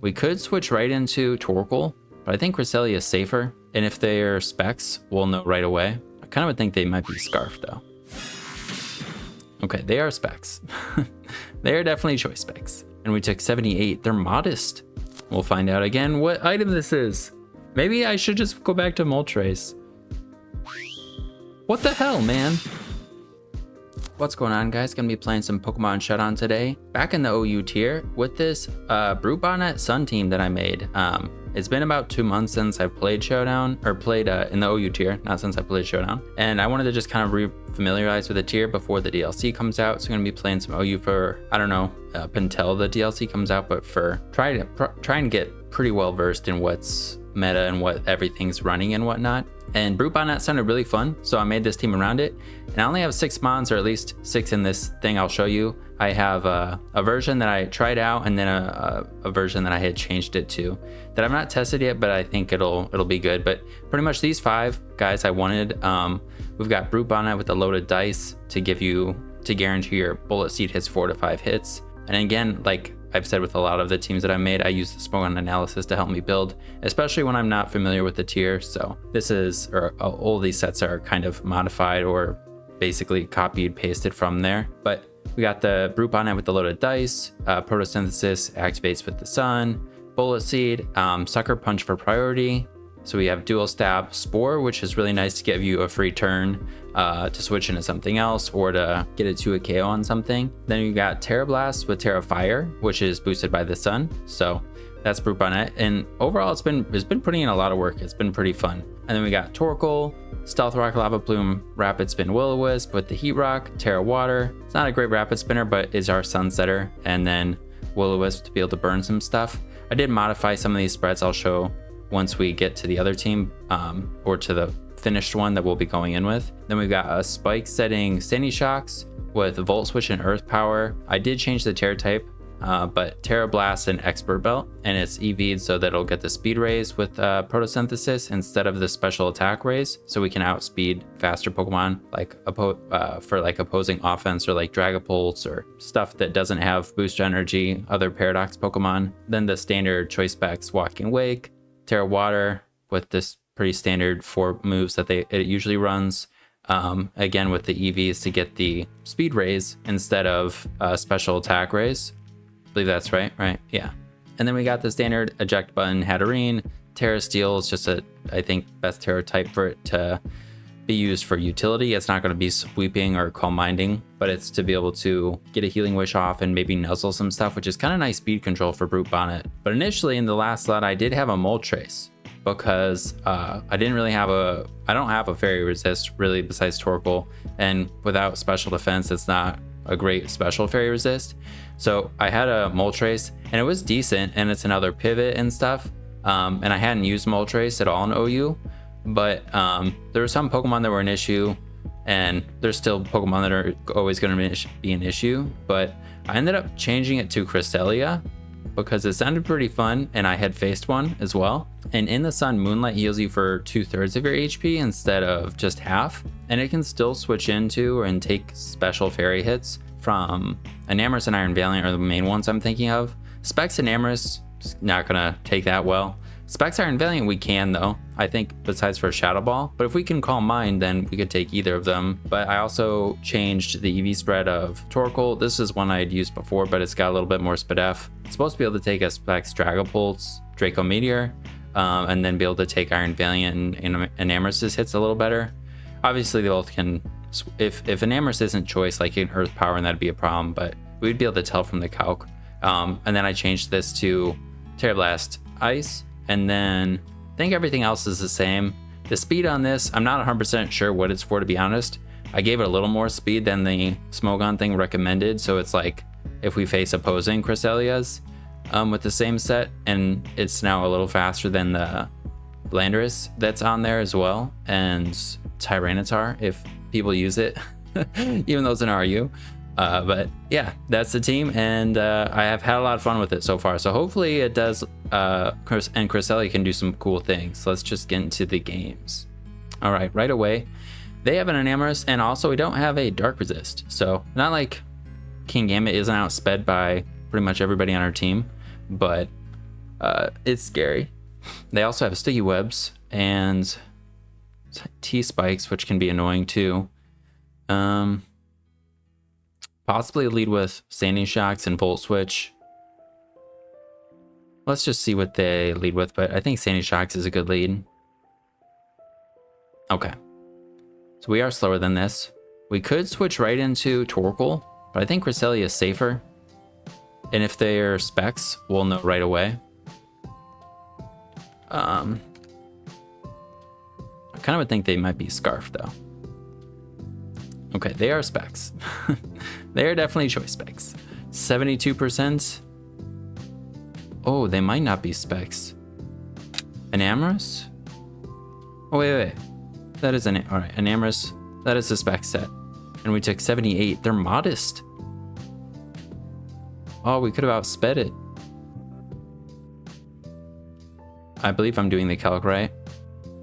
We could switch right into Torkoal, but I think Cresselia is safer. And if they're specs, we'll know right away. I kind of would think they might be Scarf though. Okay, they are specs. They are definitely choice specs. And we took 78. They're modest. We'll find out again what item this is. Maybe I should just go back to Moltres. What the hell, man? What's going on, guys? Gonna be playing some Pokemon Showdown today. Back in the OU tier with this Brute Bonnet Sun team that I made. It's been about 2 months since I played Showdown, or played in the OU tier, not since I played Showdown. And I wanted to just kind of re-familiarize with the tier before the DLC comes out. So I'm gonna be playing some OU for, I don't know, up until the DLC comes out, but for trying to get pretty well versed in what's meta and what everything's running and whatnot. And Brute Bonnet sounded really fun, so I made this team around it. And I only have 6 mons, or at least 6 in this thing I'll show you. I have a version that I tried out, and then a version that I had changed it to that I've not tested yet, but I think it'll be good. But pretty much these 5 guys I wanted. We've got Brute Bonnet with the loaded dice to guarantee your bullet seed hits 4 to 5 hits. And again, like I've said with a lot of the teams that I made, I use the Pokemon analysis to help me build, especially when I'm not familiar with the tier. So this is, or all these sets are kind of modified or basically copied, pasted from there. But we got the Brute Bonnet with the loaded dice, photosynthesis activates with the sun, bullet seed, sucker punch for priority. So we have dual stab spore, which is really nice to give you a free turn to switch into something else or to get it to a KO on something. Then you got Terra Blast with Terra Fire, which is boosted by the sun. So that's Brute Bonnet. And overall, it's been putting in a lot of work. It's been pretty fun. And then we got Torkoal, Stealth Rock, Lava Plume, Rapid Spin, Will-O-Wisp with the Heat Rock, Terra Water. It's not a great Rapid Spinner, but is our Sunsetter. And then Will-O-Wisp to be able to burn some stuff. I did modify some of these spreads I'll show once we get to the other team, or to the finished one that we'll be going in with. Then we've got a Spike setting Sandy Shocks with Volt Switch and Earth Power. I did change the Terra type, but Terra Blast and Expert Belt, and it's EV'd so that it'll get the speed raise with photosynthesis instead of the special attack raise, so we can outspeed faster Pokemon like for like opposing offense or like Dragapults or stuff that doesn't have boost energy, other Paradox Pokemon. Then the standard choice specs Walking Wake, Terra Water with this pretty standard 4 moves that it usually runs. Again with the EVs to get the speed raise instead of special attack raise. I believe that's right? Yeah. And then we got the standard eject button Hatterene. Terra Steel is just I think best Terra type for it to be used for utility. It's not going to be sweeping or calm minding, but it's to be able to get a healing wish off and maybe nuzzle some stuff, which is kind of nice speed control for Brute Bonnet. But initially in the last slot, I did have a Moltres because I don't have a fairy resist really besides Torkoal, and without special defense, it's not a great special fairy resist. So I had a Moltres and it was decent, and it's another pivot and stuff. And I hadn't used Moltres at all in OU. But there were some Pokemon that were an issue, and there's still Pokemon that are always going to be an issue. But I ended up changing it to Cresselia because it sounded pretty fun, and I had faced one as well. And in the sun, Moonlight heals you for 2/3 of your HP instead of just half, and it can still switch into and take special fairy hits from Enamorus and Iron Valiant are the main ones I'm thinking of. Specs Enamorus is not gonna take that well. Specs Iron Valiant we can though, I think, besides for Shadow Ball. But if we can Calm Mind, then we could take either of them. But I also changed the EV spread of Torkoal. This is one I had used before, but it's got a little bit more SPDF. It's supposed to be able to take a Specs Dragapults, Draco Meteor, and then be able to take Iron Valiant and Enamorus hits a little better. Obviously they both can, if Enamorus isn't choice, like in Earth Power, and that'd be a problem, but we'd be able to tell from the calc. And then I changed this to Terra Blast Ice. And then I think everything else is the same. The speed on this, I'm not 100% sure what it's for, to be honest. I gave it a little more speed than the Smogon thing recommended. So it's like if we face opposing Cresselias with the same set, and it's now a little faster than the Landorus that's on there as well. And Tyranitar, if people use it, even though it's an RU. But yeah, that's the team, and I have had a lot of fun with it so far. So hopefully it does, and Cresselia can do some cool things. Let's just get into the games. All right away, they have an Enamorus, and also we don't have a Dark Resist. So not like King Gambit isn't outsped by pretty much everybody on our team, but It's scary. They also have sticky webs and T-spikes, which can be annoying too. Possibly lead with Sanding Shocks and Volt Switch. Let's just see what they lead with, but I think Sanding Shocks is a good lead. Okay. So we are slower than this. We could switch right into Torkoal, but I think Cresselia is safer. And if they're specs, we'll know right away. I kind of would think they might be Scarf though. Okay, they are specs. They are definitely choice specs. 72%. Oh, they might not be specs. Enamorus? Oh, wait. That is an... Alright, Enamorus. That is a spec set. And we took 78. They're modest. Oh, we could have outsped it. I believe I'm doing the calc right.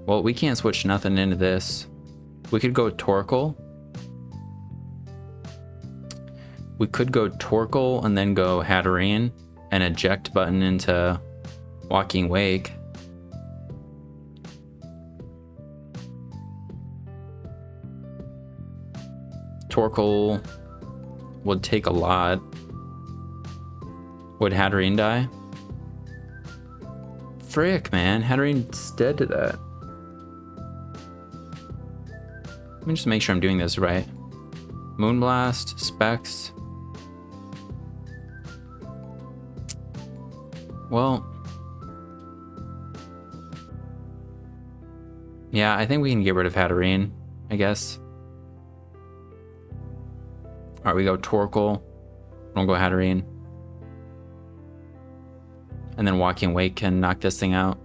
Well, we can't switch nothing into this. We could go Torkoal. We could go Torkoal and then go Hatterene and eject button into Walking Wake. Torkoal would take a lot. Would Hatterene die? Frick, man. Hatterene's dead to that. Let me just make sure I'm doing this right. Moonblast, Specs. Well, yeah, I think we can get rid of Hatterene, I guess. All right, we go Torkoal. We'll go Hatterene. And then Walking Wake can knock this thing out.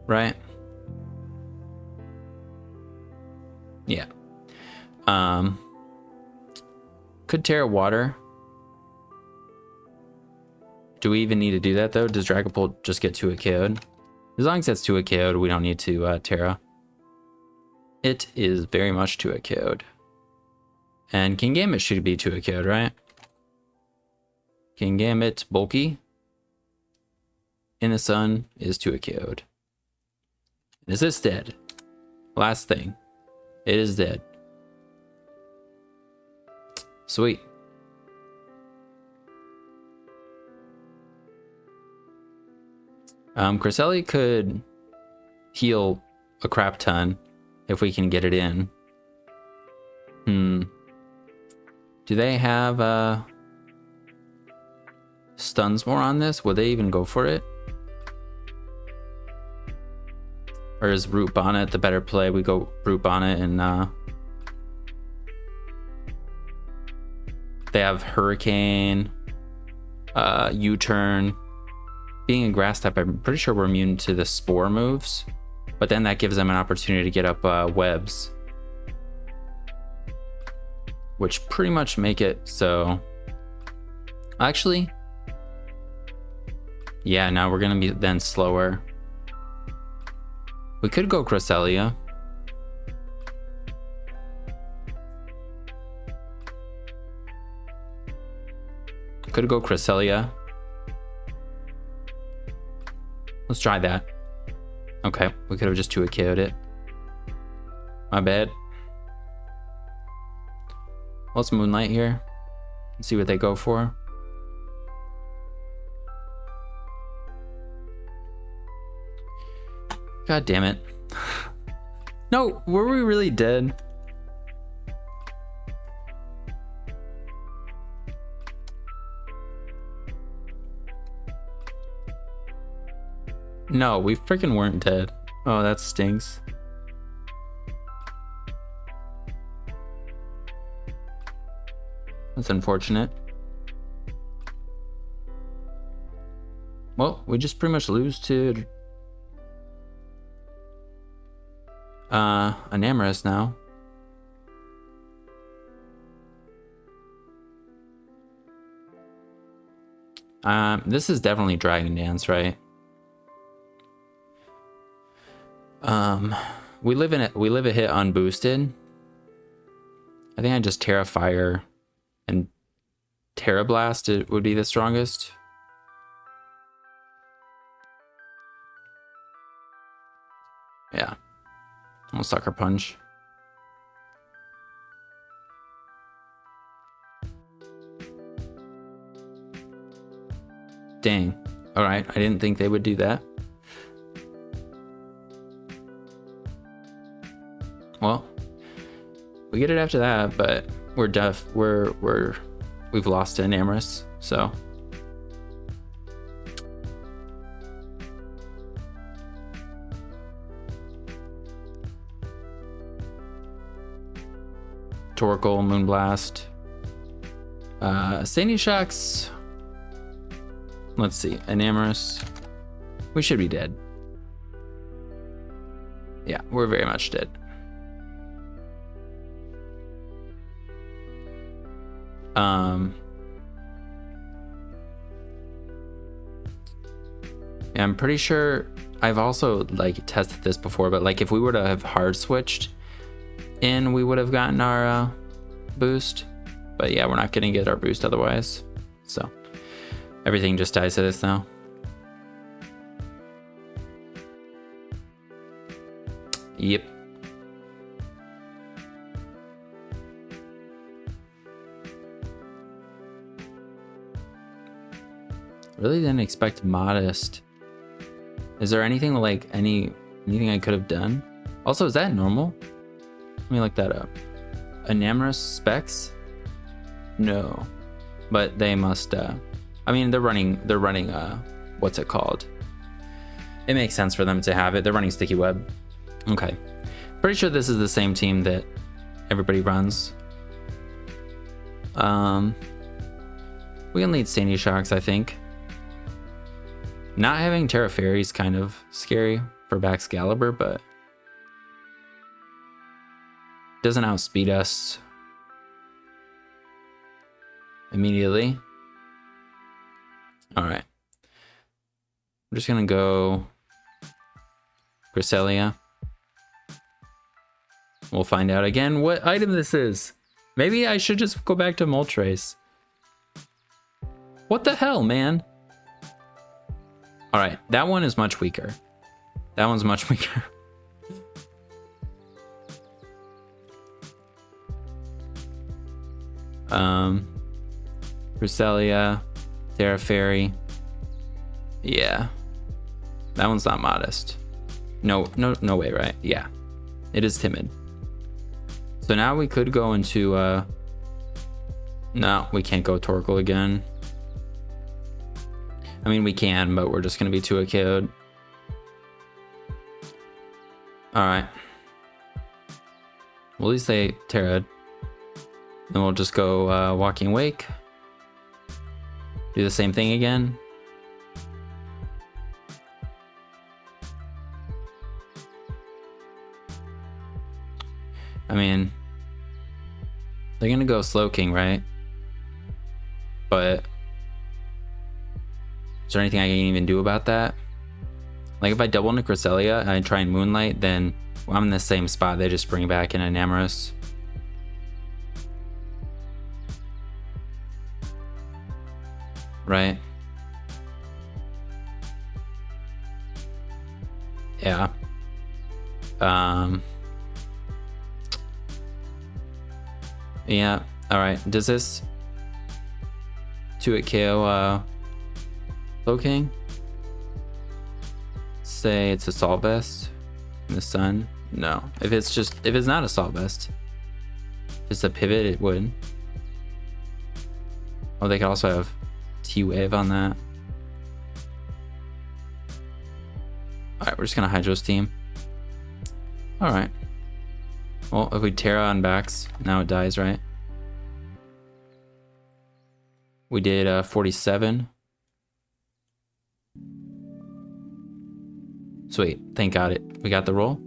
Right? Yeah. Could Terra Water. Do we even need to do that though? Does Dragapult just get 2 KO'd? As long as that's 2 KO'd, we don't need to Terra. It is very much 2 KO'd. And Kingambit should be 2 KO'd, right? Kingambit bulky. In the sun is 2 KO'd. Is this dead? Last thing. It is dead. Sweet. Cresselia could heal a crap ton if we can get it in. Do they have stuns more on this? Would they even go for it? Or is Root Bonnet the better play? We go Root Bonnet and they have Hurricane, U-Turn. Being a grass type, I'm pretty sure we're immune to the Spore moves, but then that gives them an opportunity to get up webs, which pretty much make it so. Actually, yeah, now we're gonna be then slower. We could go Cresselia. Could go Cresselia. Let's try that. Okay, we could have just 2 KO'd it. My bad. Let's Moonlight here and see what they go for. God damn it. No, were we really dead? No, we freaking weren't dead. Oh, that stinks. That's unfortunate. Well, we just pretty much lose to Enamorus now. This is definitely Dragon Dance, right? We live a hit unboosted. I think I just Terra Fire and Terra Blast it would be the strongest. Yeah. Almost Sucker Punch. Dang. Alright, I didn't think they would do that. Well, we get it after that, but we've lost to Enamorus, so. Torkoal, Moonblast. Sandy Shocks. Let's see, Enamorus. We should be dead. Yeah, we're very much dead. Yeah, I'm pretty sure I've also like tested this before, but like if we were to have hard switched in, we would have gotten our boost. But yeah, we're not gonna get our boost otherwise. So everything just dies to this now. Yep. Really didn't expect Modest. Is there anything like anything I could have done? Also, is that normal? Let me look that up. Enamorus specs? No, but they must. I mean, they're running. What's it called? It makes sense for them to have it. They're running Sticky Web. Okay, pretty sure this is the same team that everybody runs. We can lead Sandy Shocks, I think. Not having Terra Fairy is kind of scary for Baxcalibur, but doesn't outspeed us immediately. All right. I'm just gonna go Cresselia. We'll find out again what item this is. Maybe I should just go back to Moltres. What the hell, man? All right, that one is much weaker. That one's much weaker. Cresselia, Terra Fairy. Yeah, that one's not Modest. No way, right? Yeah, it is Timid. So now we could go into no, we can't go Torkoal again. I mean, we can, but we're just gonna be too KO'd. All right. Well, at least they Terra'd. Then we'll just go Walking Wake. Do the same thing again. I mean, they're gonna go Slowking, right? But is there anything I can even do about that? Like if I double into Cresselia and I try and Moonlight, then I'm in the same spot. They just bring back an Enamorus. Right? Yeah. Yeah. All right. Does this 2-hit KO Slowking? Say it's Assault Vest in the sun. No. If it's not Assault Vest, if it's a pivot, it would. Oh, they could also have T-Wave on that. Alright, we're just gonna Hydro Steam. Alright. Well, if we Terra on backs, now it dies, right? We did 47. Sweet, thank God we got the roll.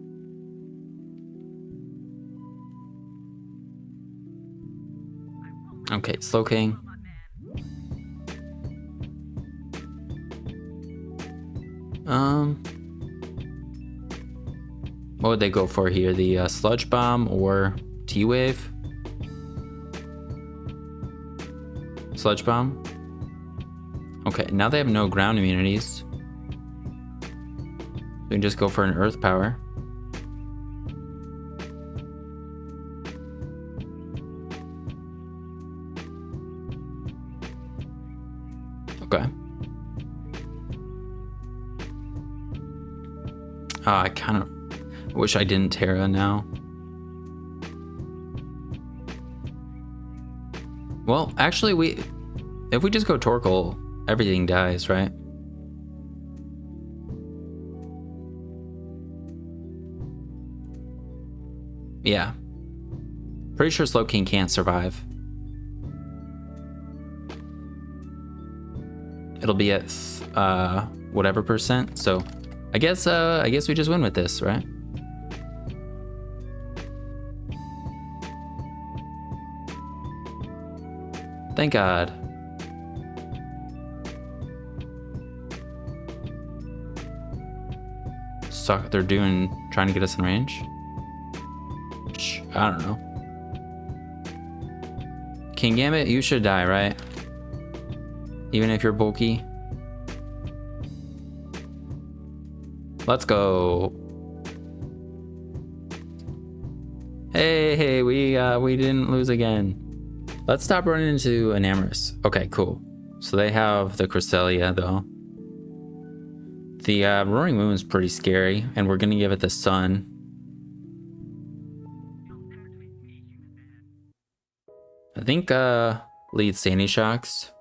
Okay, Slowking. What would they go for here? The Sludge Bomb or T-Wave? Sludge Bomb. Okay, now they have no ground immunities. We can just go for an Earth Power. Okay. I kind of wish I didn't Terra now. Well, actually, if we just go Torkoal, everything dies, right? Yeah. Pretty sure Slowking can't survive. It'll be at whatever percent, so I guess we just win with this, right? Thank God. Suck, they're trying to get us in range. I don't know. King Gambit, you should die, right? Even if you're bulky. Let's go. Hey, we didn't lose again. Let's stop running into Enamorus. Okay, cool. So they have the Cresselia though. The Roaring Moon's pretty scary, and we're gonna give it the Sun. I think lead Sandy Shocks.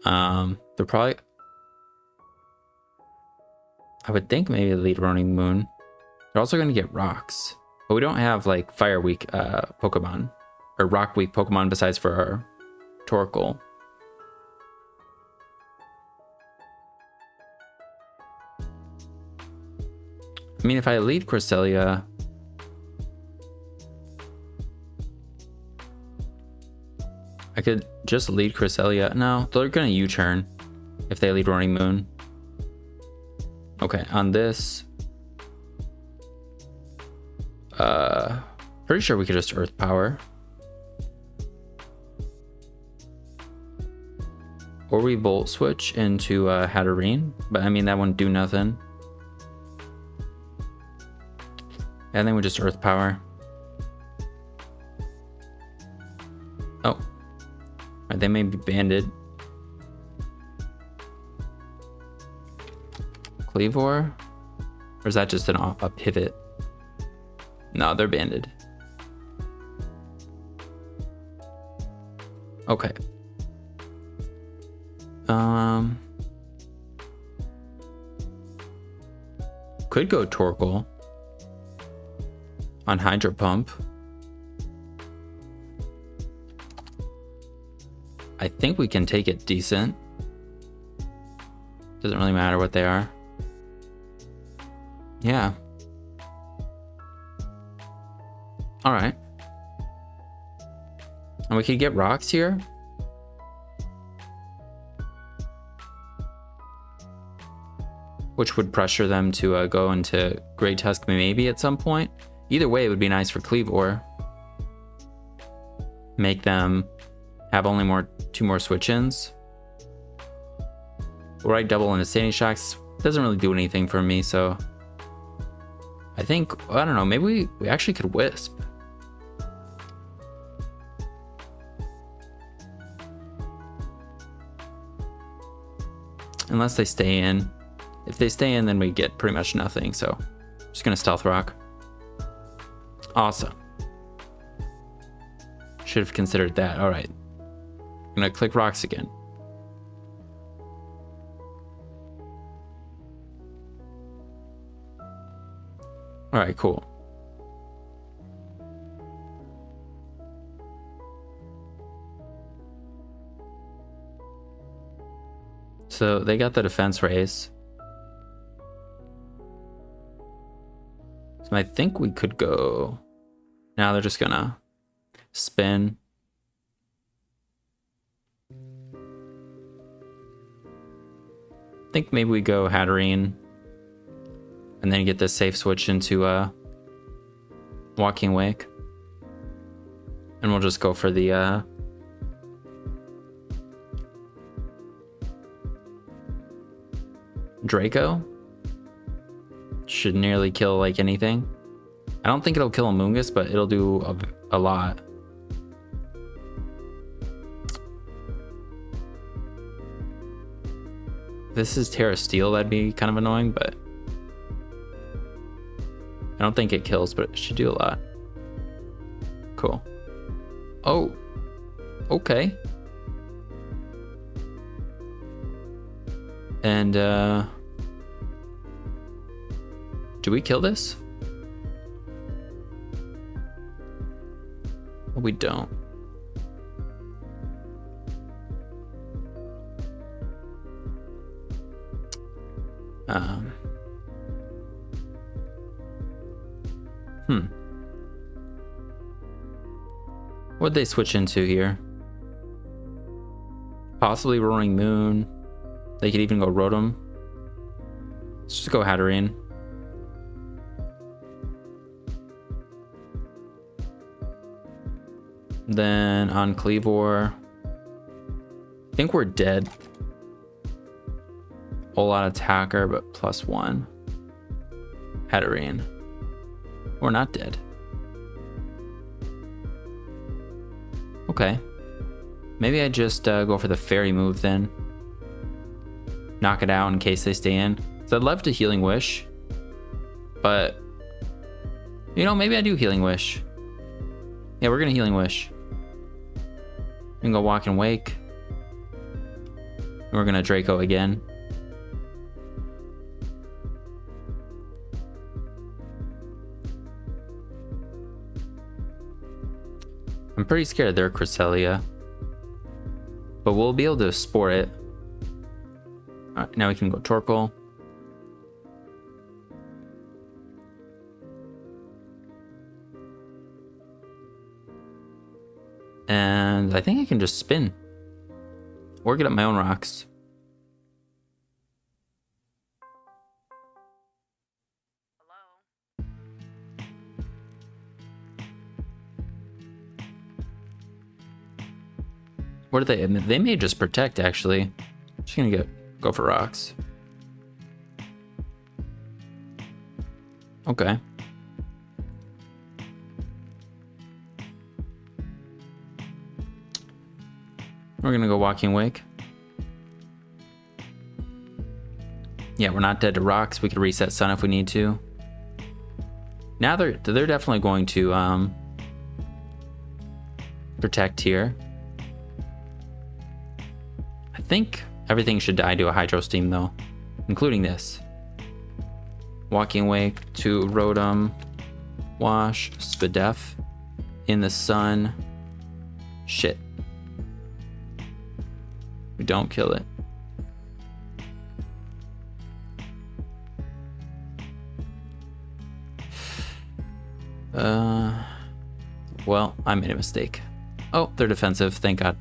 They're probably, I would think maybe lead Roaring Moon. They're also gonna get rocks, but we don't have like Fire Weak Pokemon or Rock Weak Pokemon besides for our Torkoal. I mean, if I lead Cresselia, I could just lead Cresselia. No, they're gonna U-turn if they lead Roaring Moon. Okay, on this, pretty sure we could just Earth Power. Or we Volt Switch into Hatterene, but I mean, that wouldn't do nothing. And then we just Earth Power. Oh. Right, they may be banded. Cleavor? Or is that just a pivot? No, they're banded. Okay. Could go Torkoal on Hydro Pump. I think we can take it decent. Doesn't really matter what they are. Yeah. All right. And we could get rocks here. Which would pressure them to go into Great Tusk maybe at some point. Either way, it would be nice for Cleavor. Make them have only two more switch-ins. Right, double into Sandy Shocks doesn't really do anything for me, so I think, I don't know, maybe we actually could Wisp. Unless they stay in. If they stay in, then we get pretty much nothing, so I'm just gonna Stealth Rock. Awesome. Should have considered that. All right. I'm gonna click rocks again. All right, cool. So they got the defense raise. So I think we could go. Now they're just gonna spin. I think maybe we go Hatterene and then get this safe switch into Walking Wake. And we'll just go for the Draco. Should nearly kill like anything. I don't think it'll kill a Mungus, but it'll do a lot. This is Terra Steel, that'd be kind of annoying, but I don't think it kills, but it should do a lot. Cool. Oh, okay. And do we kill this? We don't. What'd they switch into here? Possibly Roaring Moon. They could even go Rotom. Let's just go Hatterene. Then on Cleavor, I think we're dead. All out attacker, but +1. Hatterene. We're not dead. Okay. Maybe I just go for the fairy move then. Knock it out in case they stay in. So I'd love to Healing Wish. But, you know, maybe I do Healing Wish. Yeah, we're gonna Healing Wish. We can go Walk and Wake. And we're gonna Draco again. I'm pretty scared of their Cresselia. But we'll be able to Spore it. Alright, now we can go Torkoal. And I think I can just spin. Or get up my own rocks. What are they? They may just protect, actually. Just gonna go for rocks. Okay. We're gonna go Walking Wake. Yeah, we're not dead to rocks. We could reset Sun if we need to. Now they're definitely going to protect here. I think everything should die to a Hydro Steam though, including this. Walking Wake to Rotom, Wash, Spadef, in the Sun. Shit. We don't kill it. Well, I made a mistake. Oh, they're defensive, thank God.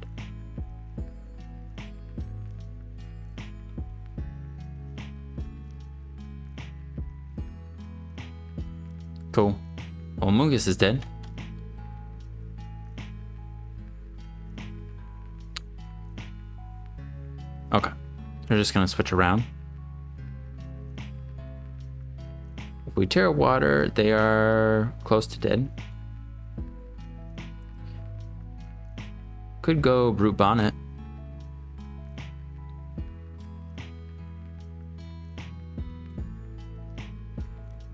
Cool. Well, Mungus is dead. Okay. They're just gonna switch around. If we Terra Water, they are close to dead. Could go Brute Bonnet.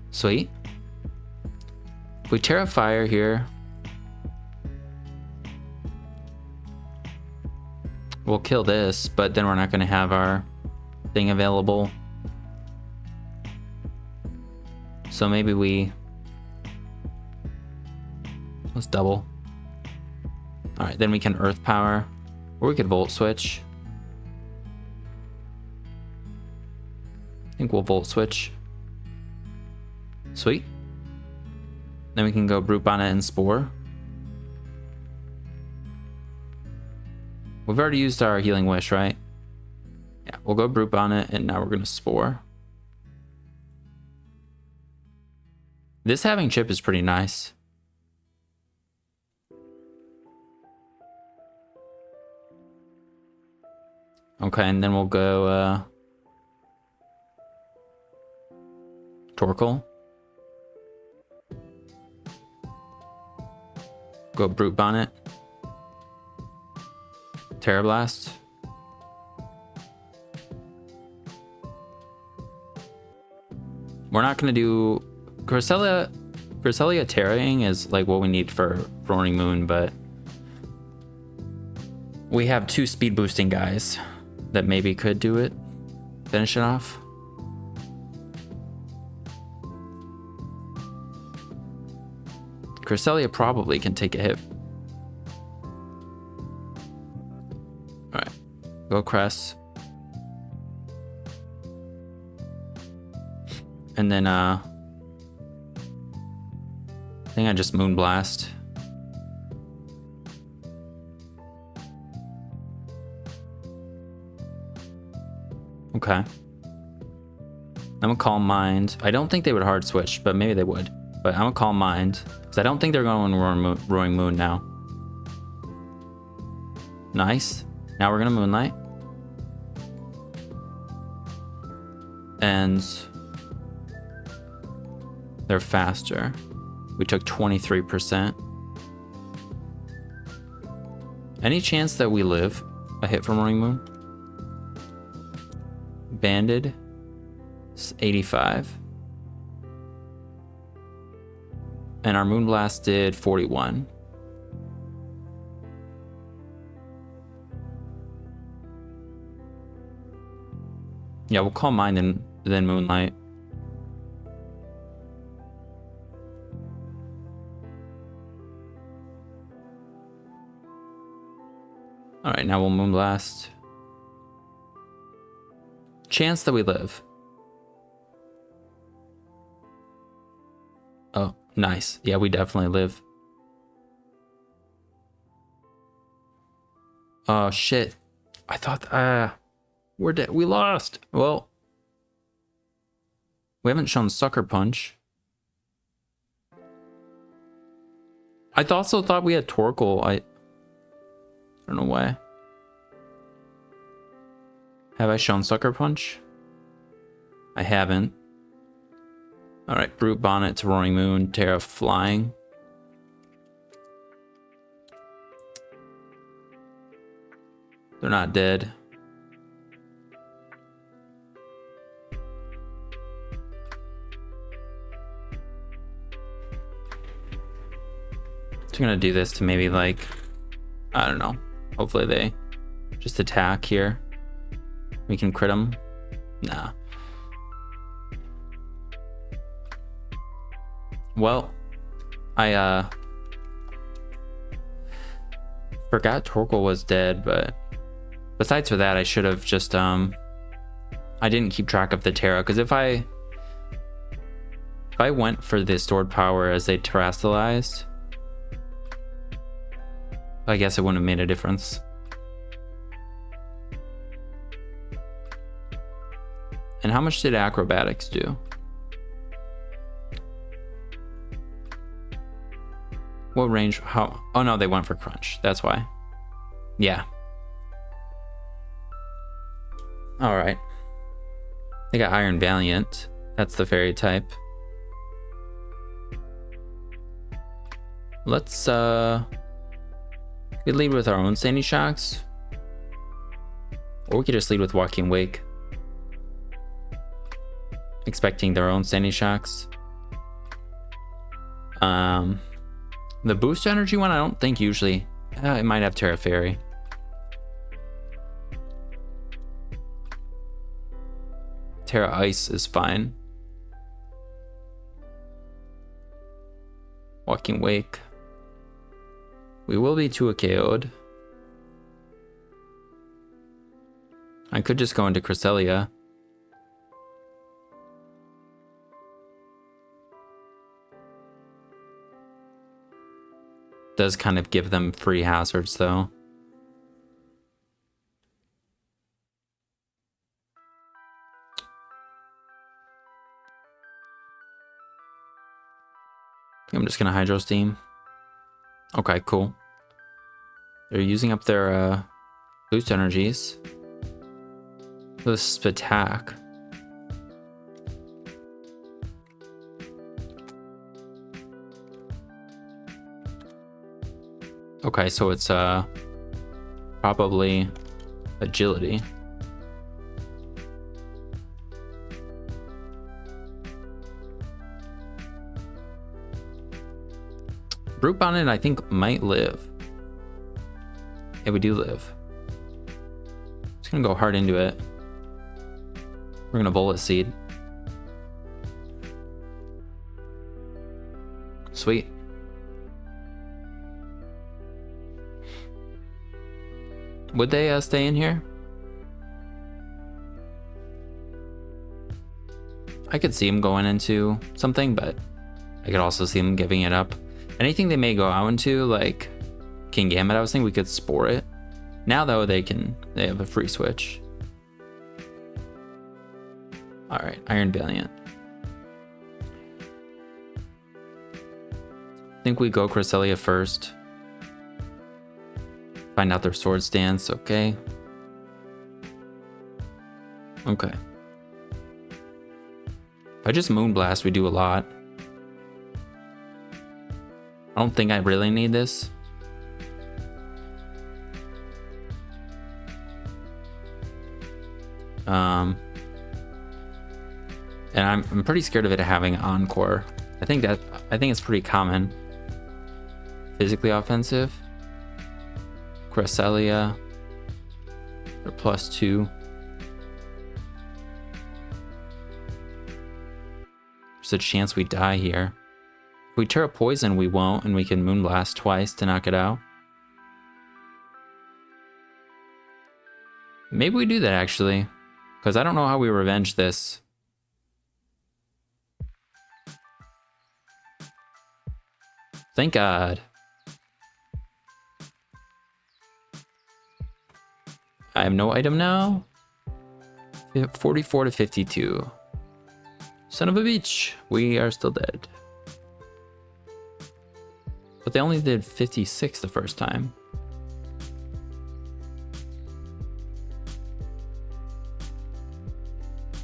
Sweet. If we Terra Fire here, we'll kill this, but then we're not going to have our thing available. So maybe let's double. All right, then we can Earth Power, or we could Volt Switch. I think we'll Volt Switch. Sweet. Then we can go Brute Bonnet and Spore. We've already used our Healing Wish, right? Yeah, we'll go Brute Bonnet, and now we're going to Spore. This having Chip is pretty nice. Okay, and then we'll go Torkoal. Go Brute Bonnet. Terra Blast. We're not gonna do Cresselia Terraing is like what we need for Roaring Moon, but we have 2 speed boosting guys that maybe could do it. Finish it off. Cresselia probably can take a hit. Alright. Go Cress. And then I think I just Moonblast. Okay. I'm gonna Calm Mind. I don't think they would hard switch, but maybe they would. But I'm gonna Calm Mind, because I don't think they're going Roaring Moon now. Nice. Now we're gonna Moonlight. And they're faster. We took 23%. Any chance that we live a hit from Roaring Moon? Banded. 85. And our Moonblast did 41. Yeah, we'll Calm Mind and then Moonlight. Alright, now we'll Moonblast. Chance that we live. Oh, nice. Yeah, we definitely live. Oh, shit. I thought, we're dead. We lost. Well, we haven't shown Sucker Punch. I also thought we had Torkoal. I don't know why. Have I shown Sucker Punch? I haven't. Alright, Brute Bonnet to Roaring Moon, Terra Flying. They're not dead. So I'm gonna do this to maybe like, I don't know. Hopefully they just attack here. We can crit them. Nah. Well, I forgot Torkoal was dead, but besides for that, I should have just I didn't keep track of the Terra, because if I went for the stored power as they terrestrialized, I guess it wouldn't have made a difference. And how much did Acrobatics do? What range? How? Oh no, they went for Crunch. That's why. Yeah. All right. They got Iron Valiant. That's the fairy type. Let's we could lead with our own Sandy Shocks, or we could just lead with Walking Wake, expecting their own Sandy Shocks. The boost energy one, I don't think usually. It might have Terra Fairy. Terra Ice is fine. Walking Wake. We will be 2 KO'd. I could just go into Cresselia. Does kind of give them free hazards though. I'm just gonna Hydro Steam. Okay, cool. They're using up their boost energies. This attack. Okay, so it's probably agility. Brute Bonnet, I think, might live. Yeah, we do live. Just gonna go hard into it. We're gonna Bullet Seed. Sweet. Would they stay in here? I could see him going into something, but I could also see him giving it up. Anything they may go out into, like King Gambit, I was thinking we could Spore it. Now though, they have a free switch. All right, Iron Valiant. I think we go Cresselia first. Find out their sword stance, okay. Okay. If I just Moonblast, we do a lot. I don't think I really need this. And I'm pretty scared of it having Encore. I think it's pretty common. Physically offensive. Cresselia. They're +2. There's a chance we die here. If we Terra Poison, we won't, and we can Moonblast twice to knock it out. Maybe we do that actually, because I don't know how we revenge this. Thank God. I have no item now. 44 to 52. Son of a bitch. We are still dead. But they only did 56 the first time.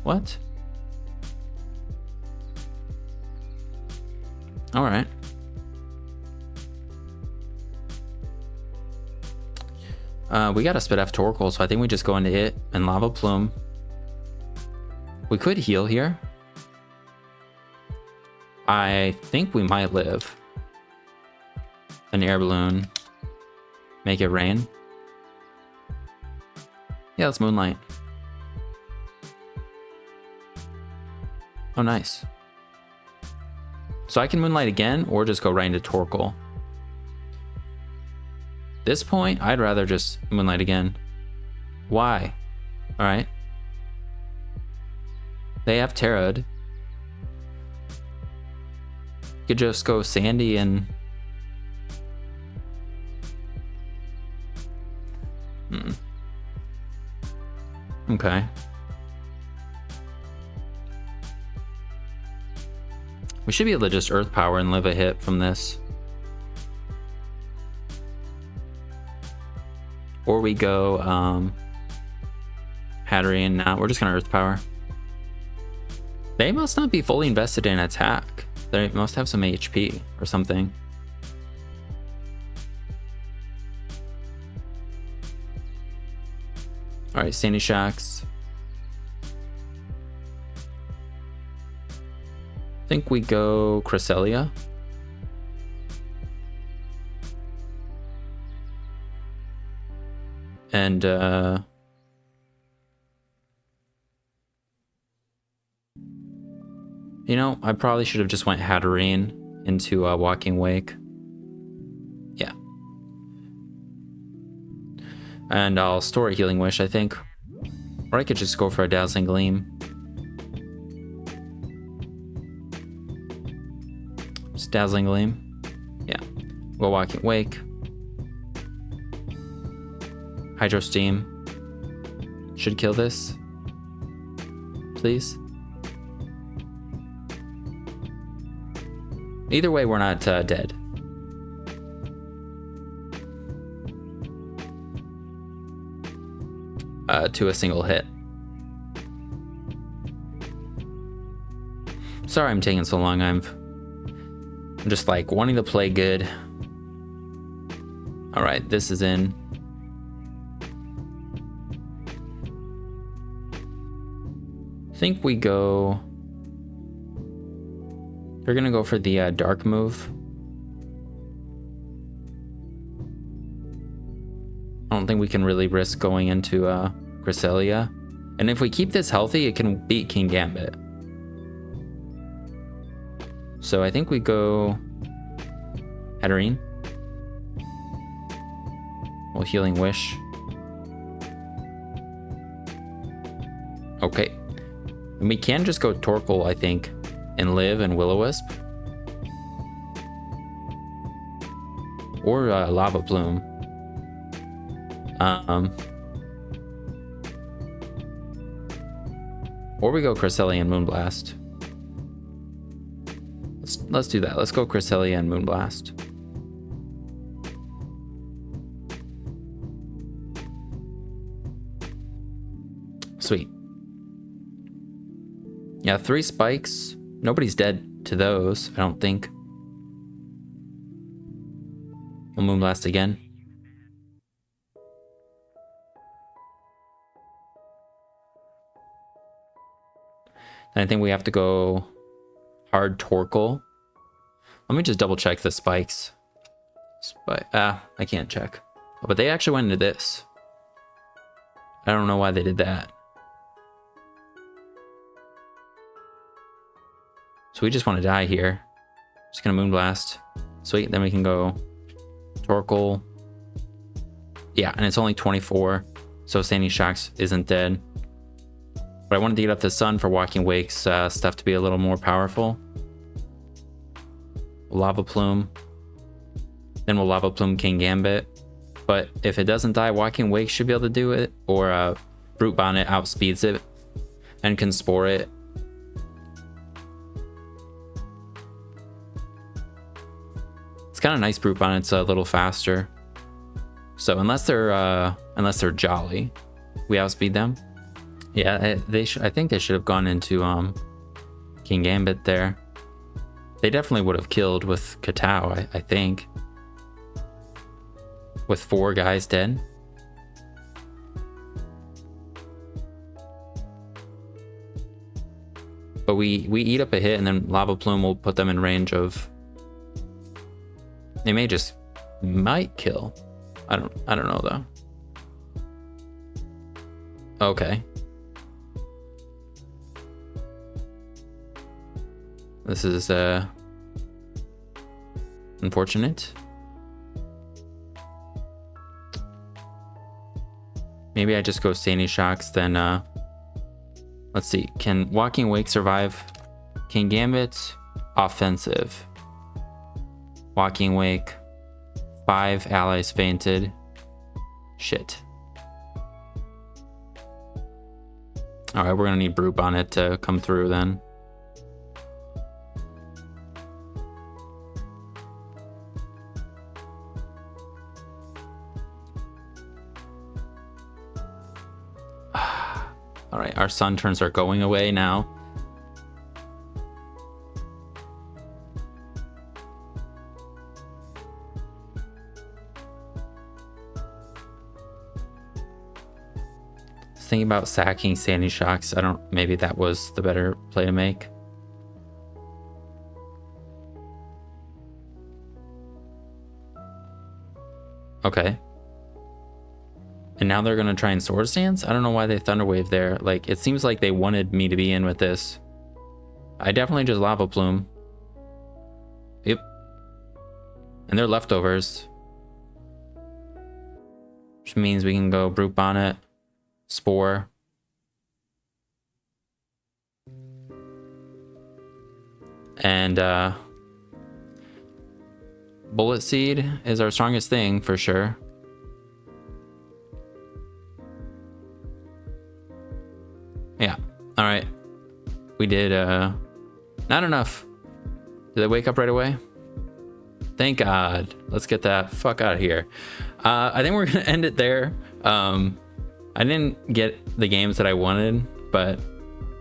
What? All right. We got a Spit F Torkoal, so I think we just go into it and Lava Plume. We could heal here. I think we might live. An Air Balloon. Make it rain. Yeah, let's Moonlight. Oh, nice. So I can Moonlight again or just go right into Torkoal. This point, I'd rather just Moonlight again. Why? All right. They have Terra'd. Could just go Sandy and... Okay. We should be able to just Earth Power and live a hit from this. Or we go Hatterene. Nah, we're just gonna Earth Power. They must not be fully invested in attack. They must have some HP or something. Alright, Sandy Shocks. I think we go Cresselia. And you know, I probably should have just went Hatterene into Walking Wake. Yeah. And I'll store a Healing Wish, I think. Or I could just go for a Dazzling Gleam. Just Dazzling Gleam. Yeah. Go Walking Wake. Hydro Steam. Should kill this. Please. Either way, we're not dead. To a single hit. Sorry I'm taking so long. I'm just like wanting to play good. All right, this is in. I think we go. We're gonna go for the dark move. I don't think we can really risk going into Cresselia. And if we keep this healthy, it can beat King Gambit. So I think we go Hatterene. Well, Healing Wish. Okay. And we can just go Torkoal, I think, and live and Will-O-Wisp. Or Lava Plume. Or we go Cresselia and Moonblast. Let's do that. Let's go Cresselia and Moonblast. Sweet. Yeah, 3 spikes. Nobody's dead to those, I don't think. We'll Moonblast again. And I think we have to go hard Torkoal. Let me just double check the spikes. I can't check. Oh, but they actually went into this. I don't know why they did that. So we just want to die here. Just gonna Moonblast. Sweet, then we can go Torkoal. Yeah, and it's only 24, so Sandy Shocks isn't dead. But I wanted to get up the Sun for Walking Wake's stuff to be a little more powerful. Lava Plume. Then we'll Lava Plume King Gambit. But if it doesn't die, Walking Wake should be able to do it. Or Brute Bonnet outspeeds it and can Spore it. It's kind of nice. Brute Bonnet's a little faster. So unless they're jolly, we outspeed them. Yeah, I think they should have gone into King Gambit there. They definitely would have killed with Katao, I think. With 4 guys dead. But we eat up a hit, and then Lava Plume will put them in range of. They might kill. I don't know though. Okay. This is unfortunate. Maybe I just go Sandy Shocks, then let's see. Can Walking Wake survive King Gambit? Offensive. Walking Wake. 5 allies fainted. Shit. Alright, we're gonna need Brute Bonnet to come through then. Alright, our sun turns are going away now. Thinking about sacking Sandy Shocks. Maybe that was the better play to make. Okay. And now they're gonna try and Swords Dance? I don't know why they Thunder Wave there. Like, it seems like they wanted me to be in with this. I definitely just Lava Plume. Yep. And they're leftovers. Which means we can go Brute Bonnet. Spore. And Bullet Seed is our strongest thing for sure. Yeah. All right. We did not enough. Did they wake up right away? Thank God. Let's get that fuck out of here. I think we're gonna end it there. I didn't get the games that I wanted, but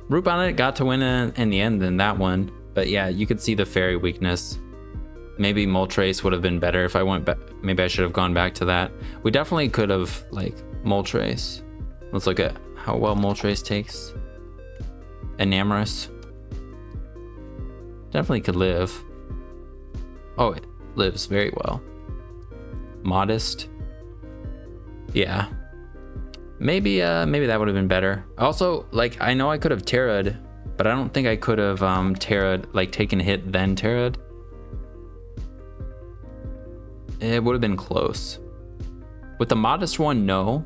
Brute Bonnet got to win in the end in that one. But yeah, you could see the fairy weakness. Maybe Moltres would have been better if I went back. Maybe I should have gone back to that. We definitely could have, like, Moltres. Let's look at how well Moltres takes. Enamorus. Definitely could live. Oh, it lives very well. Modest. Yeah. Maybe that would have been better. Also, like, I know I could have Terra'd, but I don't think I could have Terra'd, like, taken a hit then Terra'd. It would have been close. With the modest one, no.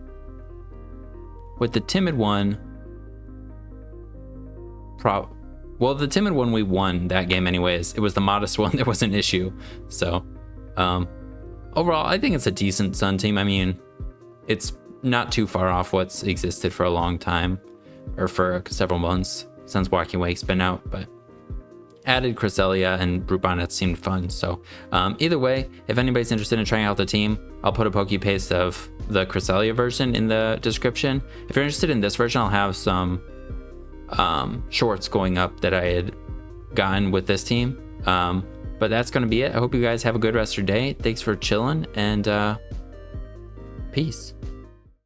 With the timid one, well, the timid one, we won that game anyways. It was the modest one that was an issue. So, overall, I think it's a decent Sun team. I mean, it's not too far off what's existed for a long time, or for several months since Wacky Wake's been out, but added Cresselia and Brute Bonnet seemed fun. So either way, if anybody's interested in trying out the team, I'll put a Poke Paste of the Cresselia version in the description. If you're interested in this version, I'll have some shorts going up that I had gotten with this team. But that's going to be it. I hope you guys have a good rest of your day. Thanks for chilling, and peace.